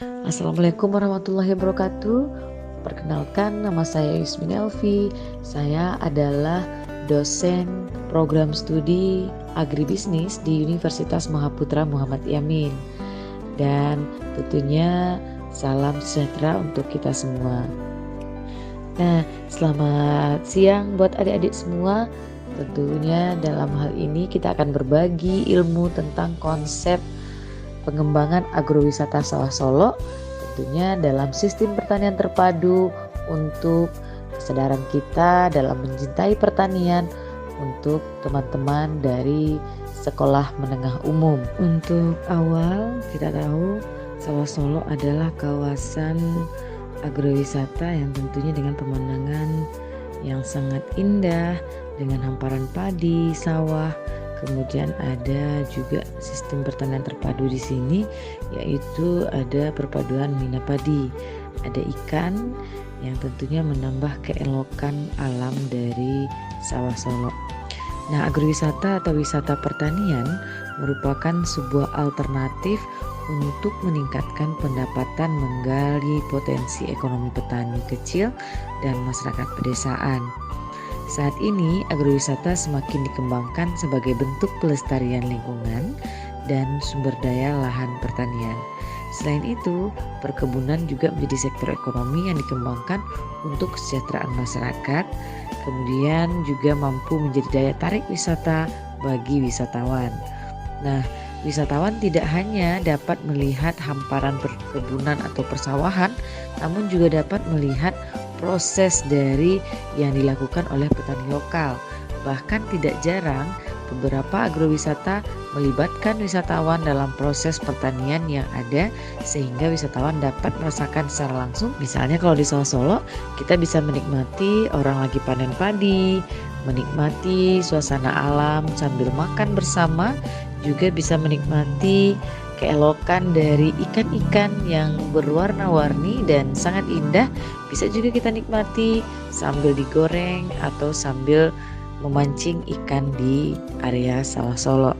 Assalamualaikum warahmatullahi wabarakatuh. Perkenalkan, nama saya Yusmin Elvi. Saya adalah dosen program studi agribisnis di Universitas Mahaputra Muhammad Yamin. Dan tentunya salam sejahtera untuk kita semua. Nah, selamat siang buat adik-adik semua. Tentunya dalam hal ini kita akan berbagi ilmu tentang konsep pengembangan agrowisata Sawah Solo, tentunya dalam sistem pertanian terpadu untuk kesadaran kita dalam mencintai pertanian untuk teman-teman dari sekolah menengah umum. Untuk awal kita tahu Sawah Solo adalah kawasan agrowisata yang tentunya dengan pemandangan yang sangat indah dengan hamparan padi, sawah. Kemudian ada juga sistem pertanian terpadu di sini, yaitu ada perpaduan mina padi, ada ikan yang tentunya menambah keelokan alam dari Sawah Solo. Nah, agrowisata atau wisata pertanian merupakan sebuah alternatif untuk meningkatkan pendapatan, menggali potensi ekonomi petani kecil dan masyarakat pedesaan. Saat ini agrowisata semakin dikembangkan sebagai bentuk pelestarian lingkungan dan sumber daya lahan pertanian. Selain itu, perkebunan juga menjadi sektor ekonomi yang dikembangkan untuk kesejahteraan masyarakat, kemudian juga mampu menjadi daya tarik wisata bagi wisatawan. Nah, wisatawan tidak hanya dapat melihat hamparan perkebunan atau persawahan, namun juga dapat melihat proses dari yang dilakukan oleh petani lokal. Bahkan tidak jarang beberapa agrowisata melibatkan wisatawan dalam proses pertanian yang ada, sehingga wisatawan dapat merasakan secara langsung. Misalnya kalau di Sawah Solo kita bisa menikmati orang lagi panen padi, menikmati suasana alam sambil makan bersama, juga bisa menikmati keelokan dari ikan-ikan yang berwarna-warni dan sangat indah. Bisa juga kita nikmati sambil digoreng atau sambil memancing ikan di area Sawah Solo.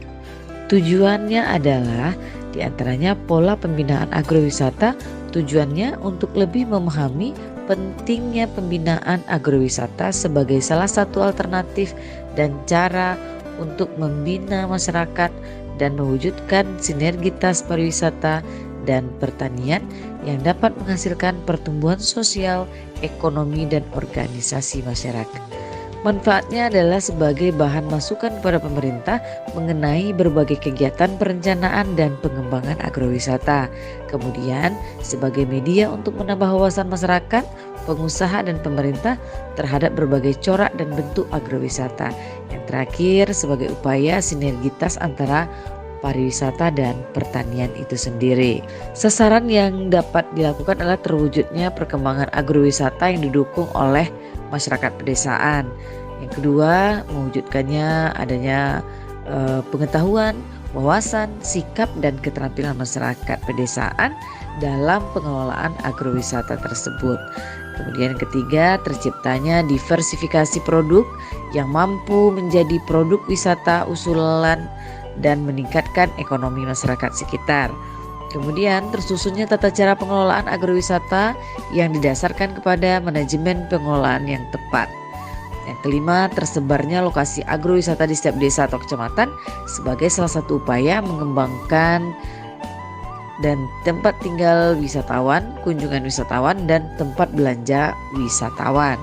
Tujuannya adalah diantaranya pola pembinaan agrowisata, tujuannya untuk lebih memahami pentingnya pembinaan agrowisata sebagai salah satu alternatif dan cara untuk membina masyarakat dan mewujudkan sinergitas pariwisata dan pertanian yang dapat menghasilkan pertumbuhan sosial, ekonomi, dan organisasi masyarakat. Manfaatnya adalah sebagai bahan masukan kepada pemerintah mengenai berbagai kegiatan perencanaan dan pengembangan agrowisata. Kemudian sebagai media untuk menambah wawasan masyarakat, pengusaha, dan pemerintah terhadap berbagai corak dan bentuk agrowisata. Yang terakhir sebagai upaya sinergitas antara pariwisata dan pertanian itu sendiri. Sasaran yang dapat dilakukan adalah terwujudnya perkembangan agrowisata yang didukung oleh masyarakat pedesaan. Yang kedua, mewujudkannya adanya pengetahuan, wawasan, sikap, dan keterampilan masyarakat pedesaan dalam pengelolaan agrowisata tersebut. Kemudian yang ketiga, terciptanya diversifikasi produk yang mampu menjadi produk wisata usulan dan meningkatkan ekonomi masyarakat sekitar. Kemudian tersusunnya tata cara pengelolaan agrowisata yang didasarkan kepada manajemen pengelolaan yang tepat. Yang kelima, tersebarnya lokasi agrowisata di setiap desa atau kecamatan sebagai salah satu upaya mengembangkan dan tempat tinggal wisatawan, kunjungan wisatawan, dan tempat belanja wisatawan.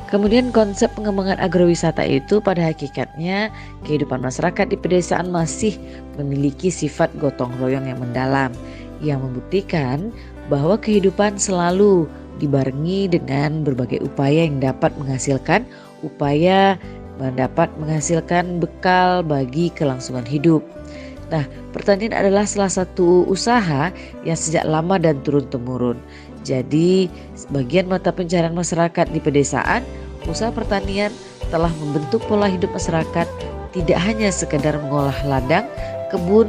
Kemudian konsep pengembangan agrowisata itu pada hakikatnya kehidupan masyarakat di pedesaan masih memiliki sifat gotong royong yang mendalam, yang membuktikan bahwa kehidupan selalu dibarengi dengan berbagai upaya yang dapat menghasilkan bekal bagi kelangsungan hidup. Nah, pertanian adalah salah satu usaha yang sejak lama dan turun-temurun. Jadi, sebagian mata pencaharian masyarakat di pedesaan, usaha pertanian telah membentuk pola hidup masyarakat tidak hanya sekedar mengolah ladang, kebun,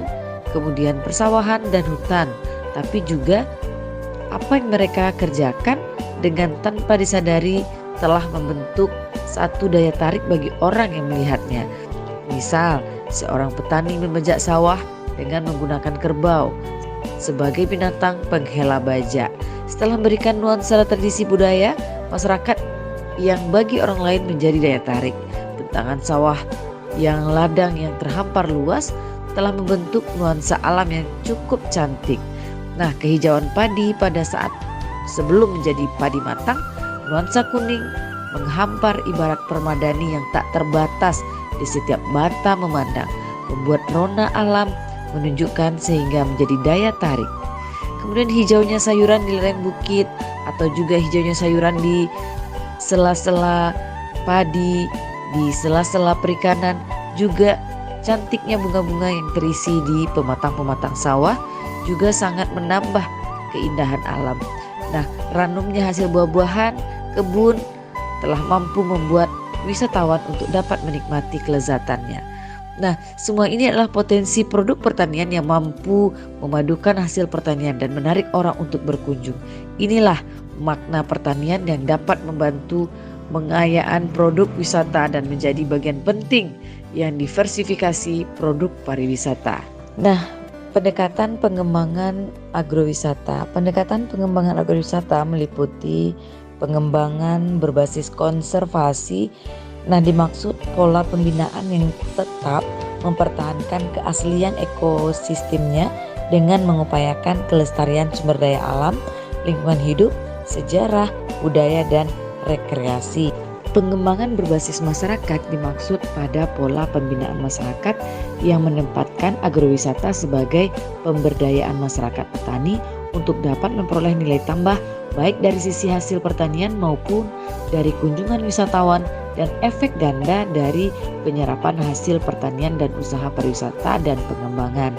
kemudian persawahan dan hutan, tapi juga apa yang mereka kerjakan dengan tanpa disadari telah membentuk satu daya tarik bagi orang yang melihatnya. Misal, seorang petani membajak sawah dengan menggunakan kerbau. sebagai binatang penghela baja. Setelah memberikan nuansa tradisi budaya, masyarakat yang bagi orang lain menjadi daya tarik. Bentangan sawah yang ladang yang terhampar luas telah membentuk nuansa alam yang cukup cantik. Nah, kehijauan padi pada saat sebelum menjadi padi matang, nuansa kuning menghampar ibarat permadani yang tak terbatas di setiap mata memandang, membuat rona alam menunjukkan sehingga menjadi daya tarik. Kemudian hijaunya sayuran di lereng bukit atau juga hijaunya sayuran di sela-sela padi, di sela-sela perikanan, juga cantiknya bunga-bunga yang terisi di pematang-pematang sawah juga sangat menambah keindahan alam. Nah, ranumnya hasil buah-buahan kebun telah mampu membuat wisatawan untuk dapat menikmati kelezatannya. Nah, semua ini adalah potensi produk pertanian yang mampu memadukan hasil pertanian dan menarik orang untuk berkunjung. Inilah makna pertanian yang dapat membantu pengayaan produk wisata dan menjadi bagian penting yang diversifikasi produk pariwisata. Nah, pendekatan pengembangan agrowisata. Pendekatan pengembangan agrowisata meliputi pengembangan berbasis konservasi. Nah, dimaksud pola pembinaan yang tetap mempertahankan keaslian ekosistemnya dengan mengupayakan kelestarian sumber daya alam, lingkungan hidup, sejarah, budaya, dan rekreasi. Pengembangan berbasis masyarakat dimaksud pada pola pembinaan masyarakat yang menempatkan agrowisata sebagai pemberdayaan masyarakat petani untuk dapat memperoleh nilai tambah baik dari sisi hasil pertanian maupun dari kunjungan wisatawan dan efek ganda dari penyerapan hasil pertanian dan usaha pariwisata dan pengembangan.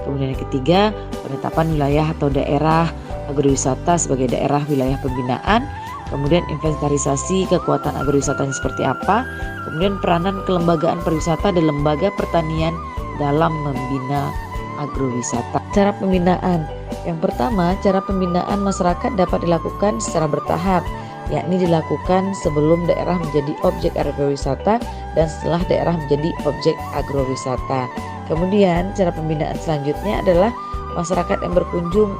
Kemudian yang ketiga, penetapan wilayah atau daerah agrowisata sebagai daerah wilayah pembinaan. Kemudian inventarisasi kekuatan agrowisatanya seperti apa. Kemudian peranan kelembagaan pariwisata dan lembaga pertanian dalam membina agrowisata. Cara pembinaan. Yang pertama, cara pembinaan masyarakat dapat dilakukan secara bertahap, yakni dilakukan sebelum daerah menjadi objek agrowisata dan setelah daerah menjadi objek agrowisata. Kemudian cara pembinaan selanjutnya adalah masyarakat yang berkunjung.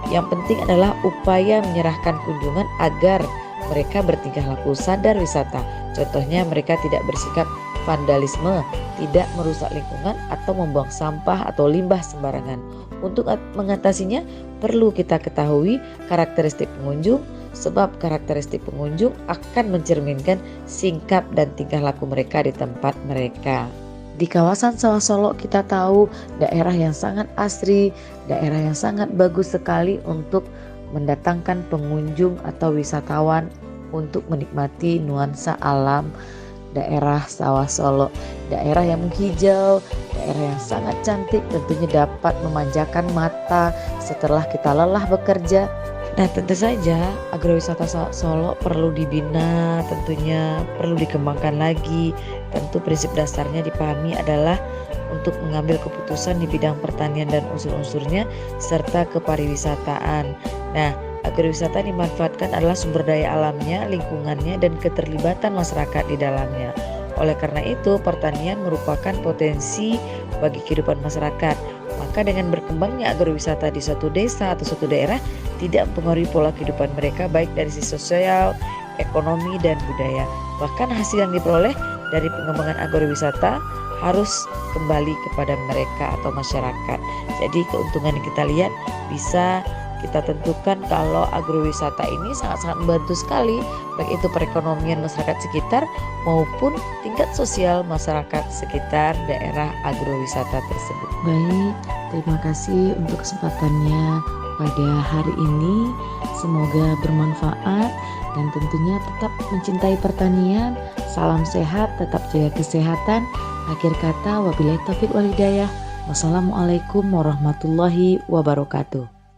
Yang penting adalah upaya menyerahkan kunjungan agar mereka bertingkah laku sadar wisata. Contohnya mereka tidak bersikap vandalisme, tidak merusak lingkungan atau membuang sampah atau limbah sembarangan. Untuk mengatasinya perlu kita ketahui karakteristik pengunjung, sebab karakteristik pengunjung akan mencerminkan sikap dan tingkah laku mereka di tempat mereka. Di kawasan Sawah Solo kita tahu daerah yang sangat asri, daerah yang sangat bagus sekali untuk mendatangkan pengunjung atau wisatawan untuk menikmati nuansa alam daerah Sawah Solo. Daerah yang menghijau, daerah yang sangat cantik, tentunya dapat memanjakan mata setelah kita lelah bekerja. Nah, tentu saja agrowisata Solo perlu dibina, tentunya perlu dikembangkan lagi. Tentu prinsip dasarnya dipahami adalah untuk mengambil keputusan di bidang pertanian dan unsur-unsurnya serta kepariwisataan. Nah, agrowisata dimanfaatkan adalah sumber daya alamnya, lingkungannya, dan keterlibatan masyarakat di dalamnya. Oleh karena itu, pertanian merupakan potensi bagi kehidupan masyarakat. Maka dengan berkembangnya agrowisata di suatu desa atau suatu daerah tidak mempengaruhi pola kehidupan mereka baik dari sisi sosial, ekonomi, dan budaya. Bahkan hasil yang diperoleh dari pengembangan agrowisata harus kembali kepada mereka atau masyarakat. Jadi keuntungan yang kita lihat bisa kita tentukan kalau agrowisata ini sangat-sangat membantu sekali baik itu perekonomian masyarakat sekitar maupun tingkat sosial masyarakat sekitar daerah agrowisata tersebut. Baik, terima kasih untuk kesempatannya pada hari ini. Semoga bermanfaat dan tentunya tetap mencintai pertanian. Salam sehat, tetap jaga kesehatan. Akhir kata, wabillahi taufiq wal hidayah. Wassalamualaikum warahmatullahi wabarakatuh.